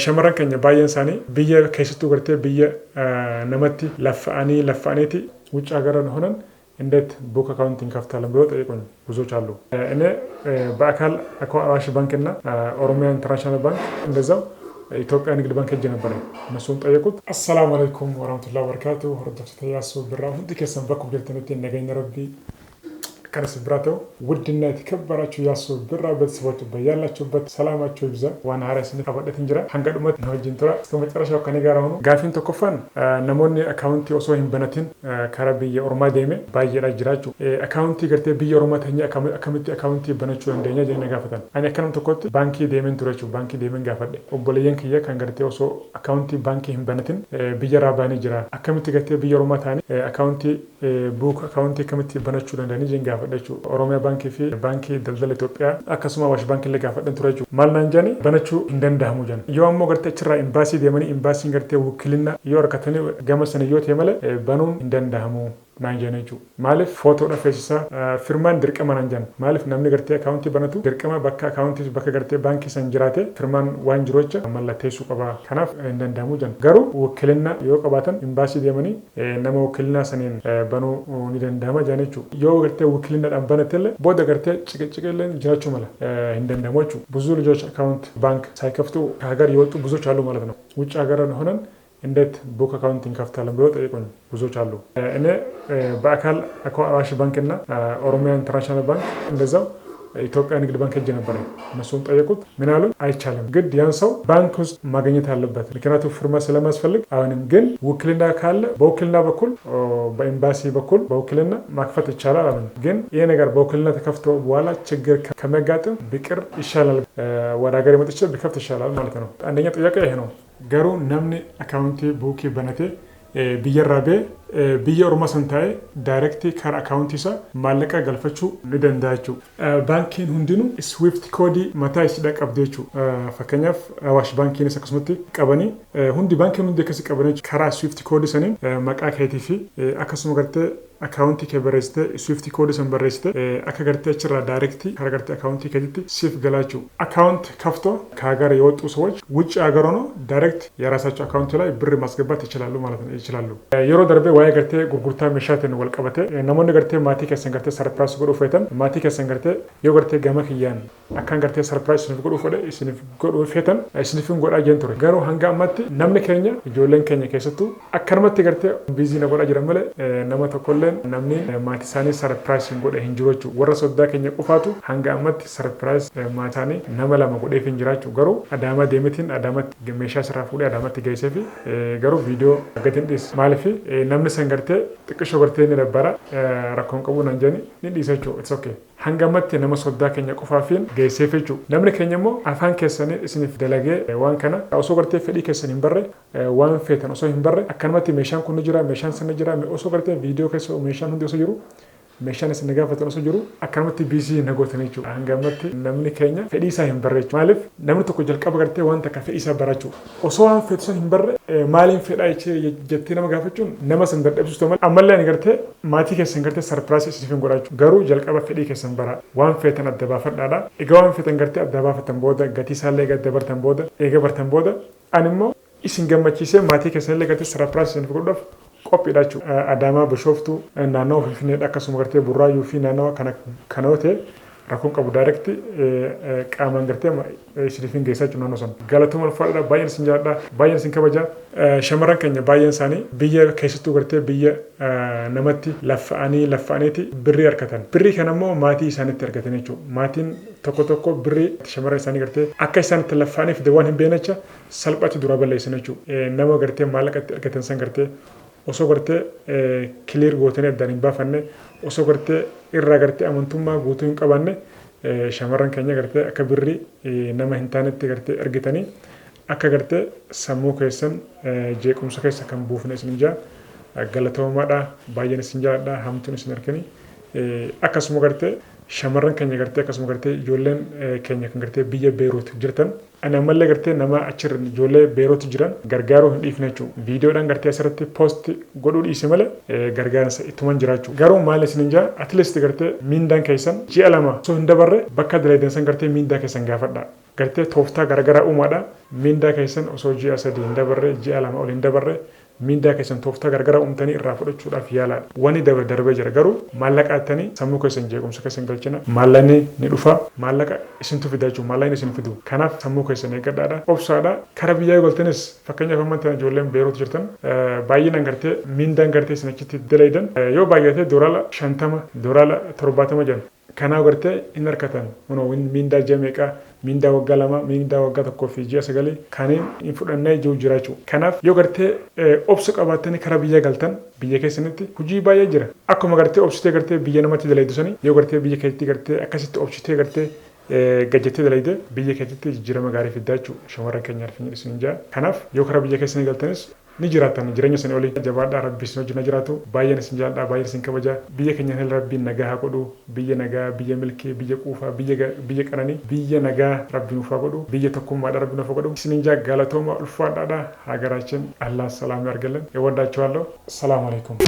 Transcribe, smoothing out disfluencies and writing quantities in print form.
shamarran keenya baay'een isaanii biyya keessattuu gartee biyya namatti laffa'aniiti ውጭ ሀገርን ሆነን እንዴት ቡክ አካውንቲንግ ከፍታለን ብለው ጠይቁኝ ብዙዎች አሉ። እኔ በአካል አዋሽ ባንክና ኦሮሚያ ኢንተርናሽናል ባንክ እንደዛው ኢትዮጵያ ንግድ ባንክ ሄጄ ነበር። እነሱን ጠየቁት። አሰላሙ አለይኩም ወራህመቱላሂ ወበረካቱ ወረደቱ ተያሱ ብራ ሁንዲ ከሰን በኩ ገልተነቴ ነገኝ ረቢ ከነስ ብራተው ውድና የተከበራችሁ ያሱ ብራ ቤተሰቦች በያላችሁበት ሰላማችሁ ይብዛ። ዋና ሀራስን አበደት እንጀራ አንገዱመት ነው ጅንትራ እስከ መጨረሻው ከኔ ጋር ሆኖ ጋፊን ተኮፋን ነሞኒ አካውንቲ ኦሶ ሂንበነቲን ከረቢ የኦሮማ ዴሜ ባየራ ጅራችሁ አካውንቲ ገርቴ ብየ ኦሮማተኛ አካውንቲ አካውንቲ በነቹ እንደኛ ጀነ ጋፈታን አኔ ከነም ተኮት ባንኪ ዴሜን ቱረቹ ባንኪ ዴሜን ጋፈደ ኦቦለየን ከየ ካንገርቴ ኦሶ አካውንቲ ባንኪ ሂንበነቲን ብየራ ባኒ ጅራ አካውንቲ ገርቴ ብየ ኦሮማታኒ አካውንቲ ቡክ አካውንቲ ከመቲ በነቹ እንደኒ ጀንጋ ፈደቹ ኦሮሚያ ባንክ ፊ ባንክ ደልደል ኢትዮጵያ አከሱማ ዋሽ ባንክ ለጋ ፈደን ቱረቹ ማልናንጃኒ በነቹ እንደንዳሙ ጀን yoammo garte chira embassy demani embassy garte wukilina yor katani gamasane yote male banun indandamu nanjanechu malif photo da fesisa firman dirqama nanjan malif namni garte account banatu dirqama bakka account bakka garte banki sanjirate firman wanjirocha mallatesu qaba kanaf indandamu jan garu wukilina yo qabatan embassy demani nama wukilina sanin banu nidandama janechu yo garte wukilina dan banatelle boda garte ጭቅጭቅልን ጃቹ mala indandamoቹ ብዙ ልጆች account bank ሳይከፍቱ ሀገር ይወጡ ብዙዎች አሉ ማለት ነው። ውጭ ሀገርን ሆነን እንዴት ቡክ አካውንቲንግ ከፍታለን ብለው ጠይቁኝ ብዙዎች አሉ። እኔ በአካል አዋሽ ባንክና ኦሮሚያ ኢንተርናሽናል ባንክ እንደዛው ኢትዮጵያ ንግድ ባንክ ሄጄ ነበር። እነሱን ጠየቁት። ምን አሉ? አይቻልም፣ ግድ ያን ሰው ባንክ ውስጥ ማግኘት አለበት፣ ምክንያቱም ፍርማ ስለማስፈልግ። አሁንም ግን ውክልና ካለ በውክልና በኩል በኤምባሲ በኩል በውክልና ማክፈት ይቻላል አሉ። ግን ይሄ ነገር በውክልና ተከፍቶ በኋላ ችግር ከመጋጠም ቢቅር ይሻላል፣ ወደ ሀገር መጥቼ ቢከፍት ይሻላል ማለት ነው። አንደኛ ጥያቄ ይሄ ነው። ገሩ ነምኒ አካውንቲ ቡክ በነቴ ቢየራቤ biyya orma santae direct kar account isa maallaqa galfachuu ni danda'achu bankiin hundinuu swift code mataa isii qabdeechu fakkeenyaaf awash bankiin isa akkasumatti qabani hundi bankiin hundi akkasi qabani karaa swift code sanin maqaa keetii fi akkasuma gartee account kee barreessite swift code san barreessite akka gartee achirraa direct karaa gartee account keetitti siif galaachu account kafto ከሀገር የወጡ ሰዎች ውጭ ሀገር ሆኖ ዳይሬክት የራሳቸው አካውንት ላይ ብር ማስገባት ይችላሉ ማለት ነው ይችላሉ የሮ ደርቤ waa'ee gartee gurgurtaa meeshaatiin wal qabate namoonni gartee maatii keessan gartee sarpiraayis godhuu feetan maatii keessan gartee yoo gartee gama kiyyaan akkan gartee sarpiraayis isiniif godhuu fedhe isiniif godhuu feetan isiniifin godhaa jeen ture garuu hanga ammatti namni keenya ijoolleen keenya keessattuu akkanumatti gartee biizii na godhaa jiran malee nama tokkolleen namni maatii isaanii sarpiraayis hin godhe hin jiru jechuudha warra soddaa keenya qofaatu hanga ammatti sarpiraayis maatii isaanii nama lama godheef hin jiraachuu garuu adaama deemitiin adaamatti meeshaa sirraa fuudhee adaamatti geessee fi garuu viidiyoo gatiin dhiis maaliif namni sangarte xiqqisho gartee ni dabbara rakkoon qabu nan jeni ni dhiisachuu it's okay hangamatti nama soddaa keenya qofaafiin geesseef jechuu namni keenya immoo afaan keessanii isiniif dalagee waan kana osoo gartee fedhii keessan hin barre waan feetan osoo hin barre akkanumatti meeshaan kun jira meeshaan sana jira osoo gartee viidiyoo keessa meeshaan hundi osoo jiru meeshaan isin gaafatan osoo jiru akkanumatti biizii nagootanii jechuudha hangamatti namni keenya fedhii isaa hin barre maaliif namni tokko jalqaba gartee waan takka fedhii isaa barachuu osoo waan feetu hin barre maaliin fedhaa jettee nama gaafachuun nama san dadhabsiistu malee ammallee ani gartee maatii keessan gartee sarpiraayis isiniif hin godhachuu garuu jalqaba fedhii keessan bara waan feetan adda baafadhaadha egaa waan feetan gartee adda baafatan booda gatii isaallee gadda bartan booda eega bartan booda ani immoo isin gammachiisee maatii keessanillee gartee sarpiraayis isiniif godhuudhaaf qophiidhachu adaamaa bishooftu naannoo finfinneedha akkasuma gartee burraayyuu fi naannoo kanoote rakkoon qabu direct qaamaan gartee isiniifin geessachuu naannoo san galatuma ulfaadha baay'een isin jaalladha baay'een isin kabaja shamarran keenya baay'een isaanii biyya keessattuu gartee biyya namatti laffa'aniiti birrii argatan birrii kana immoo maatii isaaniitti argatan jechuudha maatiin tokko birrii shamarran isaanii gartee akka isaanitti laffa'aniif waan hin beeknecha salphatti dura balleessan jechuudha nama gartee maallaqatti argatan san gartee osoo gartee clear gootanii addaan hin baafanne osoo gartee irraa gartee amantummaa guutuu hin qabanne shamarran keenya gartee akka birrii nama hin taanetti gartee argitanii akka gartee sammuu keessan jeequmsa keessa kan buufne isin jaa galatoomaadha baay'een isin jaalladha hamtuun isin arganii akkasuma gartee shamarran keenya gartee akkasuma gartee ijoolleen keenya kan gartee biyya Beeruut jirtan ana ammallee gartee nama achirra ijoollee Beeruut jiran gargaaruu hin dhiifne jechuudha viidiyoodhaan gartee asirratti poost godhuu dhiise malee gargaarsa ittuman jiraachuu garuu maal isin jaa at least gartee miindaan keessan ji'a lama osoo hin dabarre bakka dalaydaan san gartee miindaa keessan gaafadha gartee tooftaa garagaraa uumaadha mindaa keessan osoo ji'a 3 hin dabarre ji'a 2 ol hin dabarre mindaa keessan tooftaa garagaraa uumtanii irraa fudhachuudhaaf yaalaadha. Wani darbee jira garuu maallaqaattanii sammuu keessan jeequmsa keessan galchina maallaqni ni dhufa maallaqa isintu fidaa jechuun maallaqni isin fidu. Kanaaf sammuu keessan eeggadhaadha obsaadha kara biyyaa galtanis fakkeenyaaf ammantaan ijoolleen beeruutu jirtan baay'inaan gartee mindaan gartee isin achitti dalaydan yoo baay'atee doolaara 50 doolaara 70 jedhan. Kanaaf gartee hin harkatan mindaa jameeqaa mindaa waggaa 2 mindaa waggaa 1 fi ji'a 9 kanneen hin fudhannee jiru jiraachuu. Kanaaf yoo gartee obsa qabaattanii kara biyyaa galtan biyya keessanitti hojii baay'ee jira. Akkuma gartee obsitee gartee biyya namatti dalaydu sanii yoo gartee biyya keessatti gartee akkasitti obsitee gartee gajjattee dalayde biyya keessatti jijjiirama gaarii fiddaa jechuudha. Shamarran keenyaaf hin isin jaa. Kanaaf yoo kara biyya keessanii galtanis ni jiraatan jireenya sana olii jabaadhaa rabbi isin wajjin jiraatu baay'een isin jaalladha baay'een isin kabaja biyya keenya hin rabbiin nagaa haa godhu biyya nagaa biyya milkii biyya quufaa biyya qananii biyya nagaa rabbi nuuf haa godhu biyya tokkummaadha rabbi nuuf haa godhu isin jaa galatooma ulfaadhaadha ሀገራችን አላህ ሰላም ያርግልን። እወዳችኋለሁ። ሰላም አለይኩም።